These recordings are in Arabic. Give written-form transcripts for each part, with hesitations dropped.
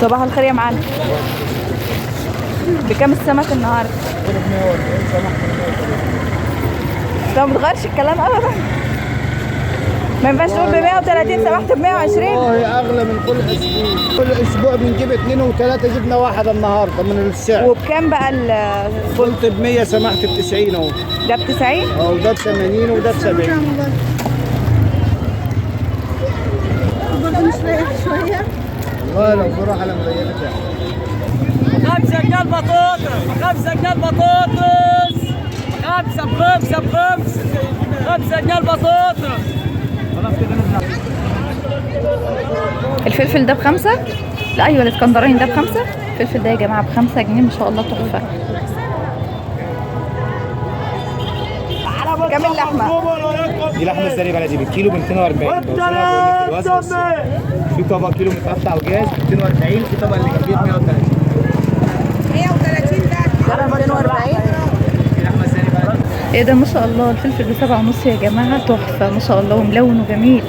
صباح الخير يا معلم. بكام السمك النهارده؟ انت ما بتغيرش الكلام ابدا. ما ينفعش تقول ب 130 سمحت ب 120. والله اغلى من كل اسبوع، كل اسبوع بنجيب 2 و3، جبنا واحد النهارده من السعر. وبكام بقى قلت ب 100 سمحت ب 90 اهو. ده ب 90 وده ب 80 وده ب 70. برضه مش رايح شويه. والله لو بروح على مريحة 5 جنيه البطاطس، 5 جنيه البطاطس، 5 ب5 ب5، 5 جنيه البطاطس. خلاص كده نزل. الفلفل ده ب5. لا ايوه الاسكندراني ده ب5. الفلفل ده يا جماعه ب5 جنيه ما شاء الله تحفه. كام اللحمه؟ دي لحمه سري بلدي بالكيلو ب 240. في طبق كيلو متقطع وجاهز ب 240، في طبق اللي جنبيه ب 130. 130 ده 240. دي لحمه سري بلدي. ايه ده ما شاء الله، الفلفل ب7.5 يا جماعه تحفه ما شاء الله وملون وجميل.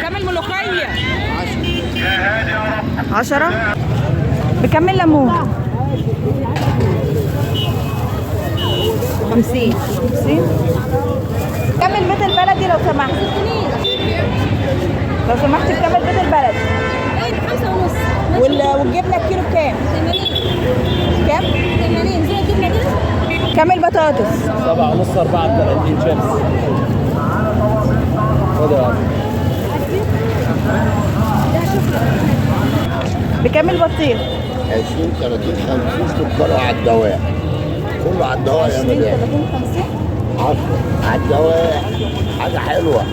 كام الملوخيه؟ 10. بكام الليمون؟ 50. كام البيت البلدي لو سمحت؟ لو سمحت بكام البيت البلدي؟ 5.5. والجبنه الكيلو بكام؟ 80. كام؟ 80 زي الجبنه كده. كام البطاطس؟ 7.5 34 شمس. خد يا عم. بكام البطيخ؟ 20 30 50 كله على الدواء، كله على الدواء يا 20 مدام. 30 50. 10 على الدواء، حاجه حلوه.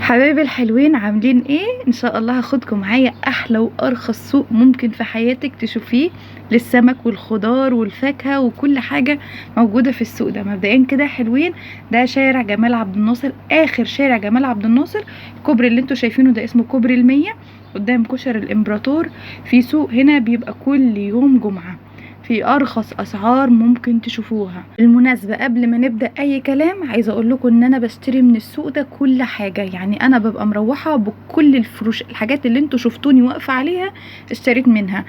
حبايبي الحلوين عاملين ايه؟ ان شاء الله هاخدكم معايا احلى وارخص سوق ممكن في حياتك تشوفيه للسمك والخضار والفاكهه وكل حاجه موجوده في السوق ده. مبدئيا كده حلوين، ده شارع جمال عبد الناصر، اخر شارع جمال عبد الناصر. الكوبري اللي انتوا شايفينه ده اسمه كوبري المية قدام كشر الامبراطور. في سوق هنا بيبقى كل يوم جمعه في ارخص اسعار ممكن تشوفوها. بالمناسبه قبل ما نبدا اي كلام عايزه اقول لكم ان انا بشتري من السوق ده كل حاجه، يعني انا ببقى مروحه بكل الفروش، الحاجات اللي انتوا شفتوني واقفه عليها اشتريت منها.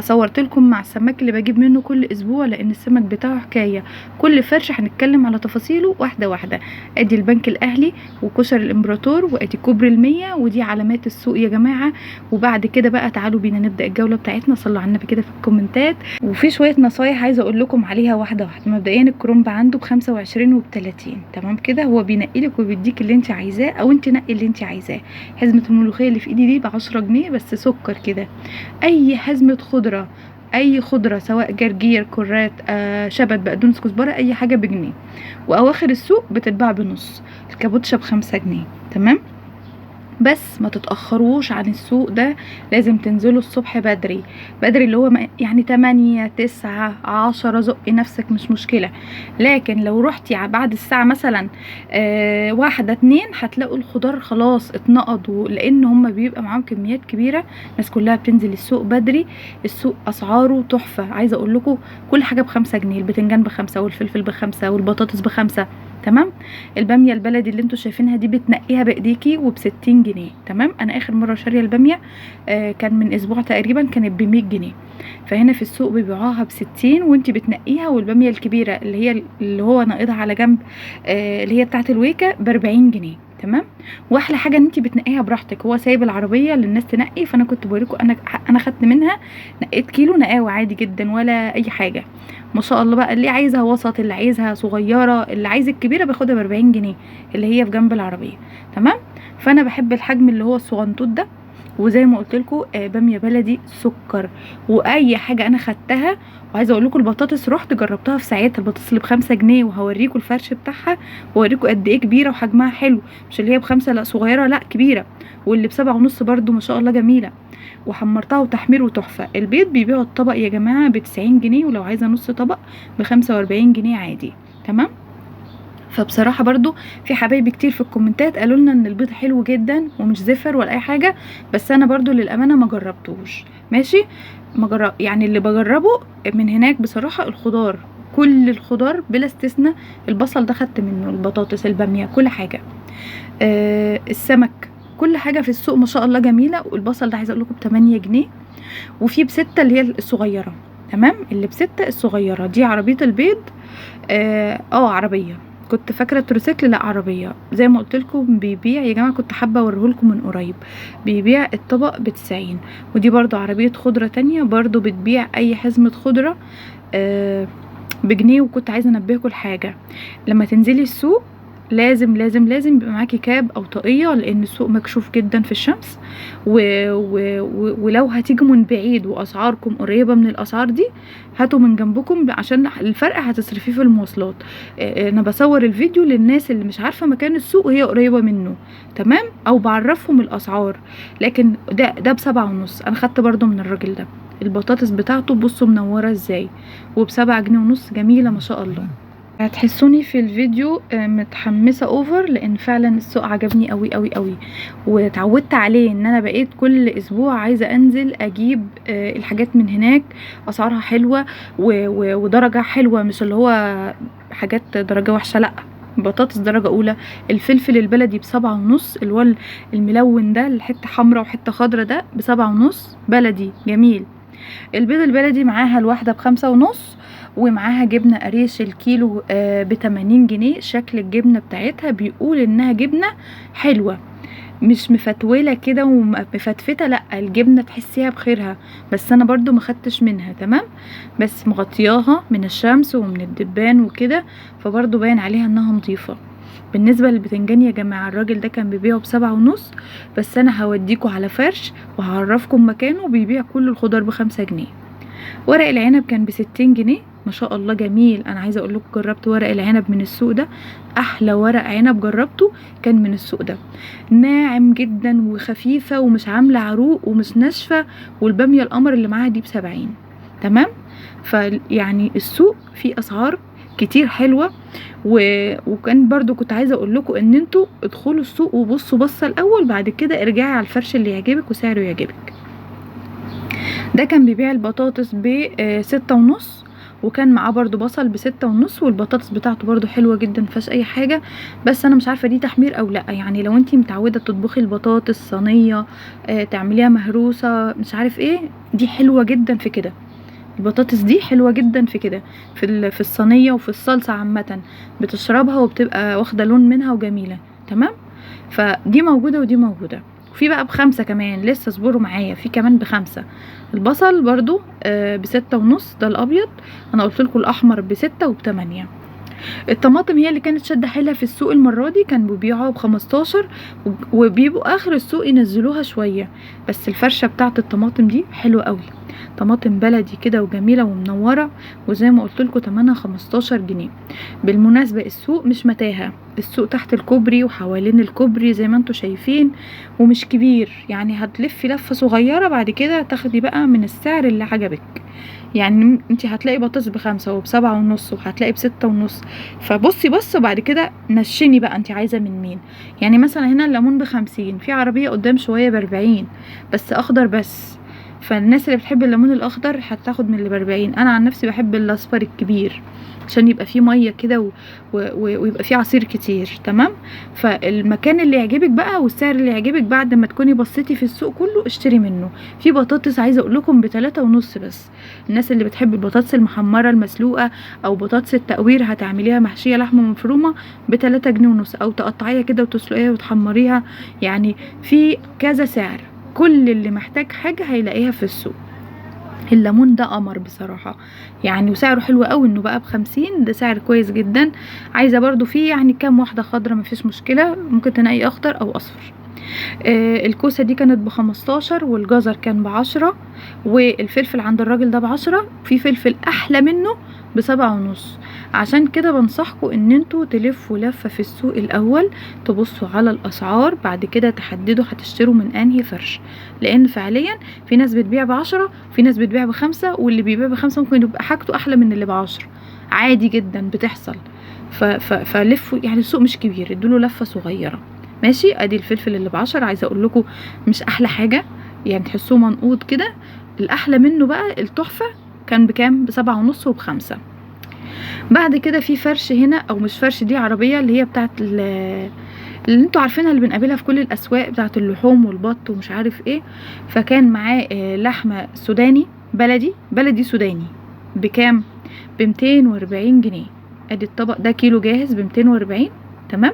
صورت لكم مع السمك اللي بجيب منه كل اسبوع لان السمك بتاعه حكايه، كل فرش هنتكلم على تفاصيله واحده واحده. ادي البنك الاهلي وكشر الامبراطور وادي كوبري المية، ودي علامات السوق يا جماعه. وبعد كده بقى تعالوا بينا نبدا الجوله بتاعتنا. صلوا على النبي كده في الكومنتات. وفي شويه نصايح عايزه اقول لكم عليها واحده واحده. مبدئيا الكرومب عنده ب25 وب30 تمام كده، هو بينقي لك وبيديك اللي انت عايزاه او انت نقي اللي انت عايزاه. حزمه الملوخيه اللي في ايدي دي ب10 جنيه بس سكر كده. اي حزمه خضره، اي خضره سواء جرجير كرات شبت بقدونس كزبره اي حاجه بجنيه. واواخر السوق بتتباع بنص. الكابوتشا ب5 جنيه تمام. بس ما تتأخروش عن السوق ده، لازم تنزلوا الصبح بدري بدري، اللي هو يعني 8 9 10 زقي نفسك مش مشكلة. لكن لو رحتي بعد الساعة مثلا 1 2 هتلاقوا الخضار خلاص اتنقضوا، لان هم بيبقى معاهم كميات كبيرة. الناس كلها بتنزل السوق بدري. السوق اسعاره تحفة، عايزة اقول لكم كل حاجة ب5 جنيه. البتنجان ب5 والفلفل ب5 والبطاطس ب5 تمام. الباميه البلدي اللي انتوا شايفينها دي بتنقيها بايديكي وب60 جنيه تمام. انا اخر مره شاريه الباميه كان من اسبوع تقريبا، كانت ب100 جنيه. فهنا في السوق بيبيعوها ب60 وانت بتنقيها. والباميه الكبيره اللي هو ناقضها على جنب اللي هي بتاعه الويكه ب40 جنيه تمام. واحلى حاجه ان انت بتنقيها براحتك، هو سايب العربيه للناس تنقي. فانا كنت بوريكم انا خدت منها نقيت كيلو نقاوه عادي جدا ولا اي حاجه ما شاء الله. بقى اللي عايزها وسط، اللي عايزها صغيره، اللي عايز الكبيره باخدها ب40 جنيه اللي هي في جنب العربيه تمام. فانا بحب الحجم اللي هو الصغنطوط ده. وزي ما قلت لكم باميه بلدي سكر واي حاجه انا خدتها. وعايزه اقول لكم البطاطس رحت جربتها في ساعتها، البطاطس اللي ب5 جنيه وهوريكم الفرش بتاعها واوريكم قد ايه كبيره وحجمها حلو، مش اللي هي ب5 لا صغيره لا كبيره. واللي ب7.5 برده ما شاء الله جميله وحمرتها وتحمير وتحفه. البيض بيبيعوا الطبق يا جماعه ب90 جنيه، ولو عايزه نص طبق ب45 جنيه عادي تمام. فبصراحه برضو في حبايبي كتير في الكومنتات قالوا لنا ان البيض حلو جدا ومش زفر ولا اي حاجه، بس انا برضو للامانه ما جربتوش ماشي. يعني اللي بجربه من هناك بصراحه الخضار، كل الخضار بلا استثناء. البصل ده خدت منه، البطاطس، الباميه، كل حاجه. السمك كل حاجه في السوق ما شاء الله جميله. والبصل ده عايزه اقول لكم ب8 جنيه، وفي ب6 اللي هي الصغيره. تمام، اللي ب6 الصغيره دي عربيه البيض. عربيه، كنت فاكره تروسيكل، لا عربيه. زي ما قلت لكم بيبيع يا جماعه، كنت حابه اوريهولكم من قريب. بيبيع الطبق ب90. ودي برضو عربيه خضره تانية برضو بتبيع اي حزمه خضره بجنيه. وكنت عايزه انبهكم لحاجه، لما تنزلي السوق لازم لازم لازم يبقى معاكي كاب او طاقيه، لان السوق مكشوف جدا في الشمس. ولو هتيجوا من بعيد واسعاركم قريبه من الاسعار دي، هاتوا من جنبكم عشان الفرق هتصرفيه في المواصلات. انا بصور الفيديو للناس اللي مش عارفه مكان السوق وهي قريبه منه، تمام، او بعرفهم الاسعار. لكن ده ب7.5. انا خدت برضو من الراجل ده البطاطس بتاعته، بصوا منوره ازاي، وب7.5 جنيه، جميله ما شاء الله. هتحسوني في الفيديو متحمسه اوفر، لان فعلا السوق عجبني قوي قوي قوي، واتعودت عليه ان انا بقيت كل اسبوع عايزه انزل اجيب الحاجات من هناك. اسعارها حلوه ودرجه حلوه، مش اللي هو حاجات درجه وحشه، لا، بطاطس درجه اولى. الفلفل البلدي ب7.5، اللي هو الملون ده، الحته حمراء وحته خضراء، ده ب7.5 بلدي جميل. البيض البلدي معاها الواحده ب5.5، ومعاها جبنه قريش الكيلو ب80 جنيه. شكل الجبنه بتاعتها بيقول انها جبنه حلوه، مش مفتوله كده ومفتفته، لا، الجبنه تحسيها بخيرها. بس انا برضو ما خدتش منها، تمام، بس مغطياها من الشمس ومن الدبان وكده، فبرضو باين عليها انها نظيفه. بالنسبه للبتنجان يا جماعه، الراجل ده كان بيبيعه ب7.5، بس انا هوديكوا على فرش وهعرفكم مكانه. بيبيع كل الخضار ب5 جنيه. ورق العنب كان ب60 جنيه ما شاء الله جميل. انا عايزه اقول لكم جربت ورق العنب من السوق ده، احلى ورق عنب جربته كان من السوق ده، ناعم جدا وخفيفه ومش عامله عروق ومش ناشفه. والباميه القمر اللي معاها دي ب70. تمام، فيعني السوق فيه اسعار كتير حلوه. وكان برضو كنت عايزه اقول لكم ان انتوا ادخلوا السوق وبصوا بصه الاول، بعد كده ارجعي على الفرش اللي يعجبك وسعره يعجبك. ده كان بيبيع البطاطس ب6.5، وكان معاه برضو بصل ب6.5، والبطاطس بتاعته برضو حلوه جدا مفيهاش اي حاجه. بس انا مش عارفه دي تحمير او لا، يعني لو انتي متعوده تطبخي البطاطس صينيه تعمليها مهروسه مش عارف ايه، دي حلوه جدا في كده. البطاطس دي حلوه جدا في كده، في الصينيه وفي الصلصه عامه، بتشربها وبتبقى واخده لون منها وجميله. تمام، فدي موجوده ودي موجوده. في بقى ب5 كمان، لسه اصبروا معايا، في كمان ب5. البصل برضو ب6.5، ده الابيض. انا قلت لكم الاحمر ب6 وب8. الطماطم هي اللي كانت شاده حيلها في السوق المره دي، كان بيبيعوها ب15، وبيبقوا اخر السوق ينزلوها شويه. بس الفرشه بتاعت الطماطم دي حلوه قوي، طماطم بلدي كده وجميله ومنوره، وزي ما قلت لكم ثمنها 15 جنيه. بالمناسبه السوق مش متاهه، السوق تحت الكوبري وحوالين الكوبري زي ما انتم شايفين، ومش كبير، يعني هتلفي لفه صغيره بعد كده تاخدي بقى من السعر اللي عجبك. يعني انت هتلاقي بطاطس ب5 وب7.5 وهتلاقي ب6.5. فبصي وبعد كده نشني بقى انت عايزه من مين. يعني مثلا هنا الليمون ب50، في عربيه قدام شويه ب40 بس اخضر بس، فالناس اللي بتحب الليمون الاخضر هتاخد من اللي ب40. انا عن نفسي بحب الاصفر الكبير عشان يبقى فيه ميه كده ويبقى فيه عصير كتير. تمام، فالمكان اللي يعجبك بقى والسعر اللي يعجبك بعد ما تكوني بصيتي في السوق كله اشتري منه. في بطاطس عايزه اقول لكم ب3.5 بس. الناس اللي بتحب البطاطس المحمره المسلوقه او بطاطس التقوير هتعمليها محشيه لحمه مفرومه ب3.5 جنيه، او تقطعيها كده وتسلقيها وتحمريها. يعني في كذا سعر، كل اللي محتاج حاجه هيلاقيها في السوق. الليمون ده قمر بصراحة يعني، وسعره حلو قوي انه بقى ب50، ده سعر كويس جدا. عايزة برضو فيه يعني كام واحدة خضرة مفيش مشكلة، ممكن تنقي اخضر او اصفر. الكوسة دي كانت ب15، والجزر كان ب10، والفلفل عند الراجل ده ب10. في فلفل احلى منه ب7.5. عشان كده بنصحكم ان انتوا تلفوا لفة في السوق الاول، تبصوا على الاسعار، بعد كده تحددوا هتشتروا من انهي فرش. لان فعليا في ناس بتبيع ب10، في ناس بتبيع ب5، واللي بيبيع ب5 ممكن يبقى حاجته احلى من اللي ب10، عادي جدا بتحصل. فلفوا، يعني السوق مش كبير، ادوله لفة صغيرة. ماشي، ادي الفلفل اللي ب10. عايزه اقول لكم مش احلى حاجه، يعني تحسوه منقوط كده. الاحلى منه بقى التحفه كان بكام؟ ب7.5 وب5. بعد كده في فرش هنا، او مش فرش، دي عربيه اللي هي بتاعت اللي انتوا عارفينها اللي بنقابلها في كل الاسواق بتاعه اللحوم والبط ومش عارف ايه. فكان معاه لحمه سوداني بلدي سوداني بكام؟ ب 240 جنيه. ادي الطبق ده كيلو جاهز ب 240. تمام.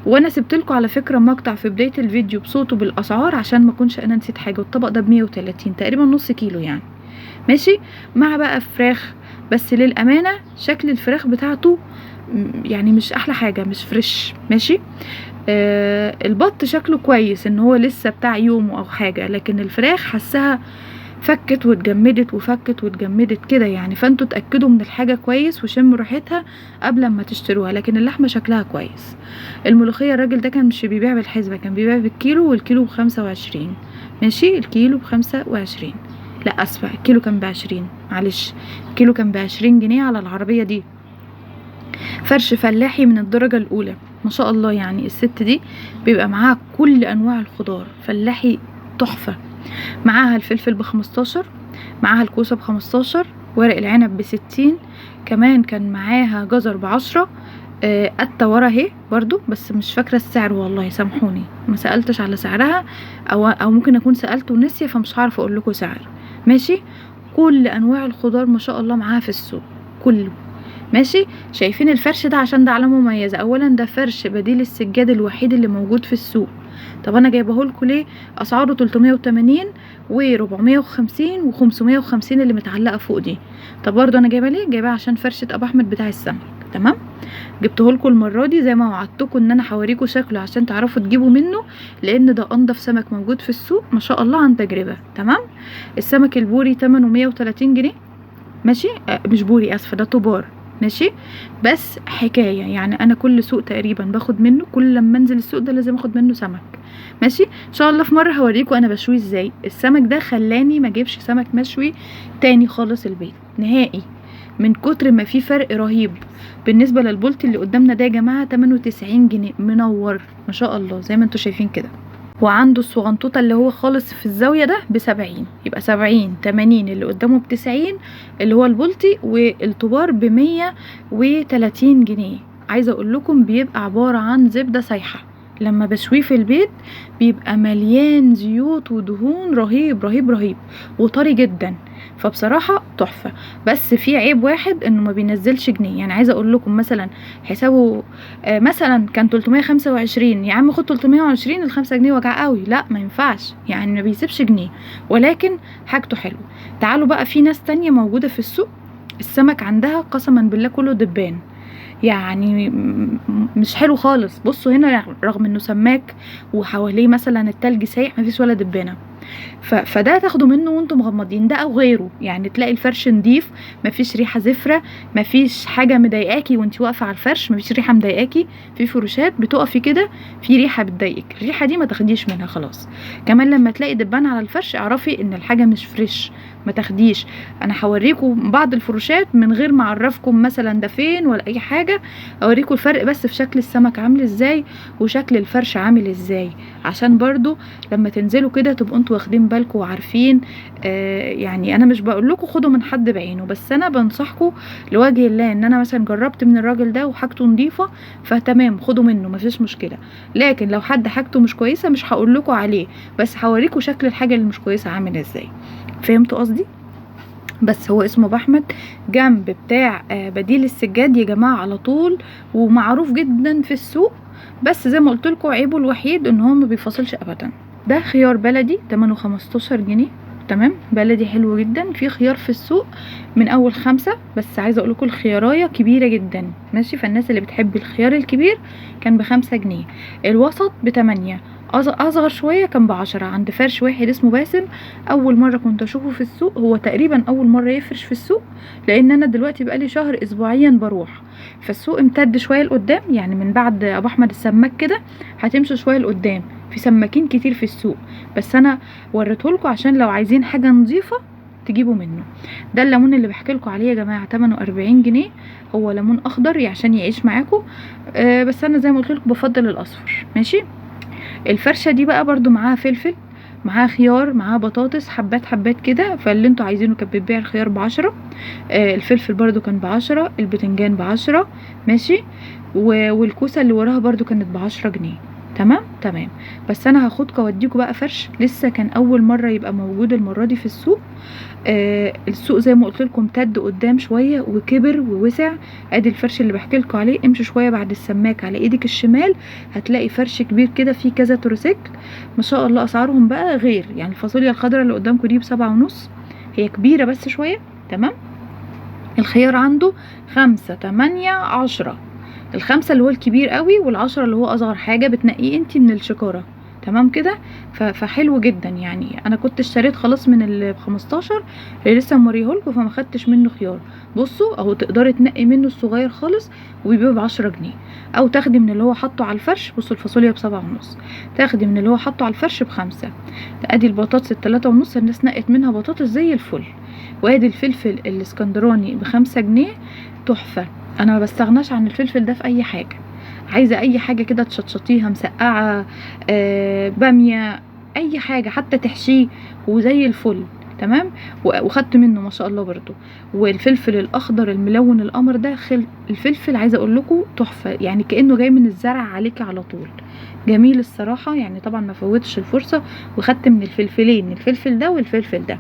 وانا سبت لكم على فكره مقطع في بدايه الفيديو بصوته بالاسعار عشان ما اكونش انا نسيت حاجه. والطبق ده ب 130 تقريبا نص كيلو يعني. ماشي. مع بقى فراخ، بس للامانه شكل الفراخ بتاعته يعني مش احلى حاجه، مش فريش. ماشي. البط شكله كويس ان هو لسه بتاع يومه او حاجه، لكن الفراخ حسها فكت واتجمدت وفكت واتجمدت كده يعني. فانتوا اتاكدوا من الحاجه كويس وشموا ريحتها قبل ما تشتروها. لكن اللحمه شكلها كويس. الملوخيه الراجل ده كان مش بيبيع بالحسبه، كان بيبيع بالكيلو، والكيلو ب25. ماشي. الكيلو ب25، لا اسفه، الكيلو كان ب20، معلش، الكيلو كان ب20 جنيه على العربيه دي. فرش فلاحي من الدرجه الاولى ما شاء الله يعني. الست دي بيبقى معاها كل انواع الخضار، فلاحي تحفه. معاها الفلفل ب15، معاها الكوسه ب15، ورق العنب ب60، كمان كان معاها جزر ب10. قطه ورا اهي برضو، بس مش فاكره السعر والله، سامحوني ما سالتش على سعرها، او ممكن اكون سالت ونسيه فمش هعرف اقول لكم سعر. ماشي. كل انواع الخضار ما شاء الله معاها في السوق كله. ماشي. شايفين الفرش ده؟ عشان ده علامه مميزه. اولا ده فرش بديل السجاد الوحيد اللي موجود في السوق. طب انا جايبه لكم ليه؟ اسعاره 380 و450 و550 اللي متعلقه فوق دي. طب برضه انا جايبه ليه؟ جايبها عشان فرشه ابو احمد بتاع السمك. تمام. جبته لكم المره دي زي ما وعدتكم ان انا هوريكم شكله عشان تعرفوا تجيبوا منه، لان ده انضف سمك موجود في السوق ما شاء الله عن تجربه. تمام. السمك البوري ثمنه 130 جنيه. ماشي. مش بوري، اسفه، ده طبار. ماشي. بس حكايه يعني، انا كل سوق تقريبا باخد منه، كل لما انزل السوق ده لازم اخد منه سمك. ماشي. ان شاء الله في مره هوريكم انا بشوي ازاي. السمك ده خلاني ما اجيبش سمك مشوي تاني خالص البيت نهائي، من كتر ما في فرق رهيب. بالنسبه للبولتي اللي قدامنا ده يا جماعه 98 جنيه منور ما شاء الله زي ما انتم شايفين كده. وعنده الصغنطوطه اللي هو خالص في الزاويه ده ب70، يبقى 70 80 اللي قدامه ب90 اللي هو البولتي، والطبار ب130 جنيه. عايزه اقول لكم بيبقى عباره عن زبده سايحه، لما بشويه في البيت بيبقى مليان زيوت ودهون رهيب رهيب رهيب وطري جدا. فبصراحة تحفة. بس في عيب واحد انه ما بينزلش جنيه. يعني عايزة اقول لكم مثلا حسابه مثلا كان 325، يا عم خد 320، ال5 جنيه وجع قوي، لا ما ينفعش يعني، ما بيسيبش جنيه، ولكن حاجته حلوة. تعالوا بقى، في ناس تانية موجودة في السوق السمك عندها قسما بالله كله دبان، يعني مش حلو خالص. بصوا هنا رغم انه سماك وحواليه مثلا التلج سايح مفيش ولا دبانه. فده تاخدوا منه وانتم مغمضين، ده او غيره يعني. تلاقي الفرش نضيف، مفيش ريحه زفره، مفيش حاجه مضايقاكي وانت واقفه على الفرش، مفيش ريحه مضايقاكي. في فروشات بتقفي كده في ريحه بتضايقك، الريحه دي ما تاخديش منها خلاص. كمان لما تلاقي دبان على الفرش اعرفي ان الحاجه مش فريش، ما تاخديش. انا هوريكم بعض الفروشات من غير ما اعرفكم مثلا ده فين ولا اي حاجه، اوريكم الفرق بس في شكل السمك عامل ازاي وشكل الفرش عامل ازاي، عشان برضو لما تنزلوا كده تبقوا انتوا واخدين بالكم وعارفين. يعني انا مش بقول لكم خدوا من حد بعينه، بس انا بنصحكم لوجه الله ان انا مثلا جربت من الراجل ده وحاجته نظيفه فتمام خدوا منه مفيش مشكله. لكن لو حد حاجته مش كويسه مش هقول لكم عليه، بس هوريكم شكل الحاجه اللي مش كويسه عامل ازاي. فهمتوا قصدي؟ بس هو اسمه ابو احمد جنب بتاع بديل السجاد يا جماعه على طول، ومعروف جدا في السوق. بس زي ما قلت لكم عيبه الوحيد ان هو ما بيفاصلش ابدا. ده خيار بلدي ثمنه 15 جنيه. تمام. بلدي حلو جدا. في خيار في السوق من اول 5، بس عايزه اقول لكم الخيارايه كبيره جدا. ماشي. فالناس اللي بتحب الخيار الكبير كان ب5 جنيه، الوسط ب8، اصغر شويه كان ب10. عند فرش واحد اسمه باسم، اول مره كنت اشوفه في السوق، هو تقريبا اول مره يفرش في السوق، لان انا دلوقتي بقالي شهر اسبوعيا بروح. فالسوق امتد شويه لقدام، يعني من بعد ابو احمد السماك كده هتمشوا شويه لقدام، في سماكين كتير في السوق، بس انا وريتهولكوا عشان لو عايزين حاجه نظيفه تجيبوا منه. ده الليمون اللي بحكي لكم عليه يا جماعه ثمنه 40 جنيه. هو ليمون اخضر عشان يعيش معاكم، بس انا زي ما قلت لكم بفضل الاصفر. ماشي. الفرشه دي بقى برضو معاها فلفل، معاه خيار، معاه بطاطس حبات حبات كده، فاللي انتوا عايزينه. كان بيتباع الخيار ب10، الفلفل برضو كان ب10، البتنجان ب10 ماشي، والكوسه اللي وراها برضو كانت ب10 جنيه. تمام. بس انا هاخدكم اوديكم بقى فرش لسه كان اول مره يبقى موجود المره دي في السوق. السوق زي ما قلت لكم امتد قدام شويه وكبر ووسع. ادي الفرش اللي بحكي لكم عليه، امشي شويه بعد السماك على ايدك الشمال هتلاقي فرش كبير كده فيه كذا تروسيكل ما شاء الله. اسعارهم بقى غير، يعني الفاصوليا الخضراء اللي قدامكم دي ب7.5، هي كبيره بس شويه. تمام. الخيار عنده 5 8 10، ال5 اللي هو الكبير قوي، وال10 اللي هو اصغر حاجه بتنقيه انتي من الشكاره. تمام كده. فحلو جدا يعني. انا كنت اشتريت خلاص من ال 15 اللي لسه موريهولكم، فما خدتش منه خيار. بصوا اهو، تقدري تنقي منه الصغير خالص وبيبيعوا ب10 جنيه، او تاخدي من اللي هو حاطه على الفرش. بصوا الفاصوليا ب7.5، تاخدي من اللي هو حاطه على الفرش ب5. ادي البطاطس ال3.5 الناس نقت منها بطاطس زي الفل. وادي الفلفل الاسكندراني ب5 جنيه تحفه. انا ما بستغناش عن الفلفل ده في اي حاجه. عايزه اي حاجه كده تشطشطيها، مسقعه، باميه، اي حاجه حتى تحشيه وزي الفل. تمام. وخدت منه ما شاء الله برضو. والفلفل الاخضر الملون القمر ده الفلفل عايزه اقول لكم تحفه، يعني كانه جاي من الزرع عليكي على طول. جميل الصراحه يعني. طبعا ما فوتش الفرصه وخدت من الفلفلين، الفلفل ده والفلفل ده،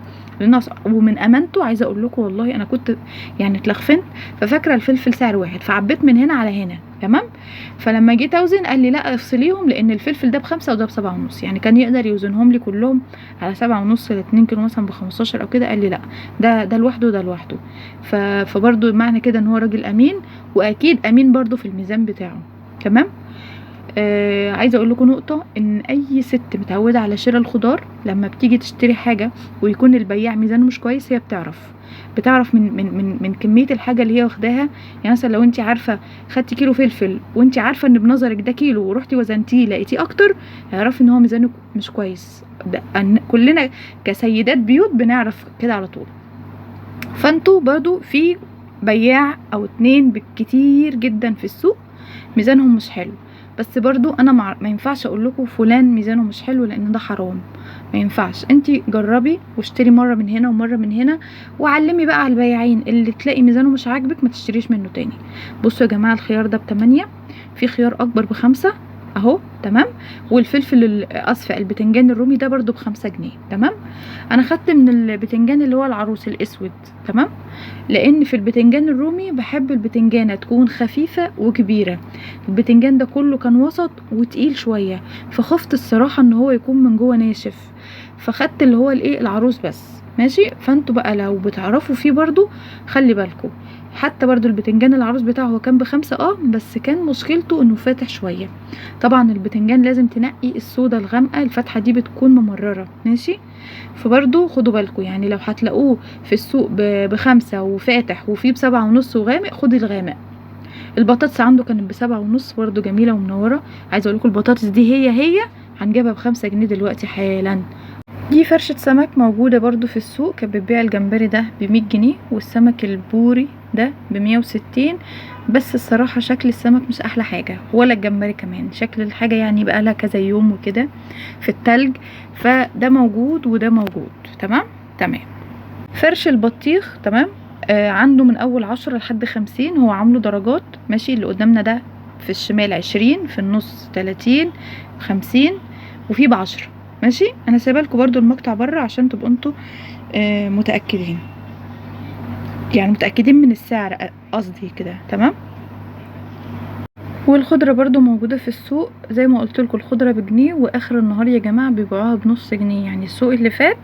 ومن امانته عايزه اقول لكم والله انا كنت يعني اتلخفنت، ففاكره الفلفل سعر واحد، فعبيت من هنا على هنا. تمام. فلما جيت اوزن قال لي لا افصليهم، لان الفلفل ده ب5 وده ب7.5، يعني كان يقدر يوزنهم لي كلهم على 7.5 ل2 كيلو مثلا ب15 او كده. قال لي لا، ده لوحده وده لوحده. فبرضه معنى كده ان هو راجل امين، واكيد امين برضه في الميزان بتاعه. تمام. عايزه اقول لكم نقطه، ان اي ست متعوده على شراء الخضار لما بتيجي تشتري حاجه ويكون البياع ميزانه مش كويس، هي بتعرف من كميه الحاجه اللي هي واخداها. يعني مثلا لو انت عارفه خدتي كيلو فلفل وانت عارفه ان بنظرك ده كيلو، ورحتي وزنتيه لقيتيه اكتر، اعرفي ان هو ميزانه مش كويس. كلنا كسيدات بيوت بنعرف كده على طول. فانتوا برضو في بياع او 2 بالكتير جدا في السوق ميزانهم مش حلو، بس برضو انا ما ينفعش اقول لكم فلان ميزانه مش حلو، لان ده حرام. ما ينفعش. انتي جربي واشتري مره من هنا ومره من هنا، وعلمي بقى على البياعين اللي تلاقي ميزانه مش عاجبك ما تشتريش منه تاني. بصوا يا جماعه، الخيار ده ب8، في خيار اكبر ب5 اهو. تمام. والفلفل البتنجان الرومي ده برضو ب5 جنيه. تمام. انا خدت من البتنجان اللي هو العروس الاسود. تمام. لان في البتنجان الرومي بحب البتنجانه تكون خفيفه وكبيره. البتنجان ده كله كان وسط وتقيل شويه، فخفت الصراحه ان هو يكون من جوه ناشف، فخدت اللي هو الايه العروس بس. ماشي. فانتوا بقى لو بتعرفوا فيه برضو خلي بالكم. حتى برضو البتنجان العروس بتاعه هو كان ب5 بس كان مشكلته انه فاتح شويه. طبعا البتنجان لازم تنقي السودا الغامقه، الفتحه دي بتكون ممرره. ماشي. فبرضو خدوا بالكم، يعني لو هتلاقوه في السوق ب5 وفاتح وفيه ب7.5 وغامق، خدي الغامق. البطاطس عنده كانت ب7.5 برضو جميله ومنوره. عايزه اقول لكم البطاطس دي هي هنجيبها ب5 جنيه دلوقتي حالا. دي فرشة سمك موجودة برضو في السوق، كانت بتبيع الجمبري ده ب100 جنيه، والسمك البوري ده ب160. بس الصراحة شكل السمك مش احلى حاجة، ولا الجمبري كمان. شكل الحاجة يعني بقى لها كذا يوم وكده في التلج، فده موجود وده موجود. تمام. فرش البطيخ تمام. عنده من اول 10 لحد 50، هو عامله درجات. ماشي. اللي قدامنا ده في الشمال 20، في النص 30، 50، وفي ب10. ماشي. انا سايبه لكم برده المقطع بره عشان تبقوا انتوا متاكدين، يعني متاكدين من السعر قصدي كده. تمام. والخضره برده موجوده في السوق زي ما قلت لكم، الخضره بجنيه، واخر النهار يا جماعه بيبيعوها بنص جنيه. يعني السوق اللي فات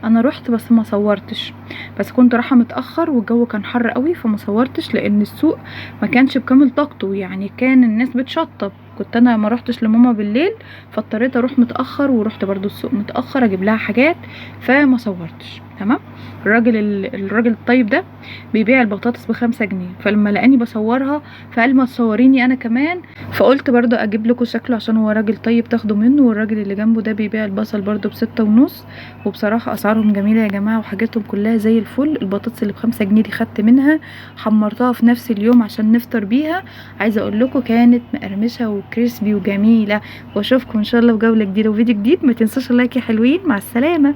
انا رحت بس ما صورتش، بس كنت رايحه متاخر والجو كان حر قوي فما صورتش، لان السوق ما كانش بكامل طاقته، يعني كان الناس بتشطب. كنت انا ما روحتش لماما بالليل، فاضطريت اروح متاخر، ورحت برضو السوق متاخر اجيب لها حاجات، فما صورتش. تمام. الراجل الطيب ده بيبيع البطاطس ب5 جنيه، فلما لقاني بصورها فقال ما تصوريني انا كمان، فقلت برضو اجيب لكم شكله له عشان هو راجل طيب تاخده منه. والراجل اللي جنبه ده بيبيع البصل برضو ب6.5. وبصراحة اسعارهم جميلة يا جماعة وحاجاتهم كلها زي الفل. البطاطس اللي ب5 جنيه دي خدت منها حمرتها في نفس اليوم عشان نفطر بيها. عايزة اقول لكم كانت مقرمشة وكريسبي وجميلة. واشوفكم ان شاء الله في جولة جديدة وفيديو جديد. ما تنسوش اللايك يا حلوين. مع السلامة.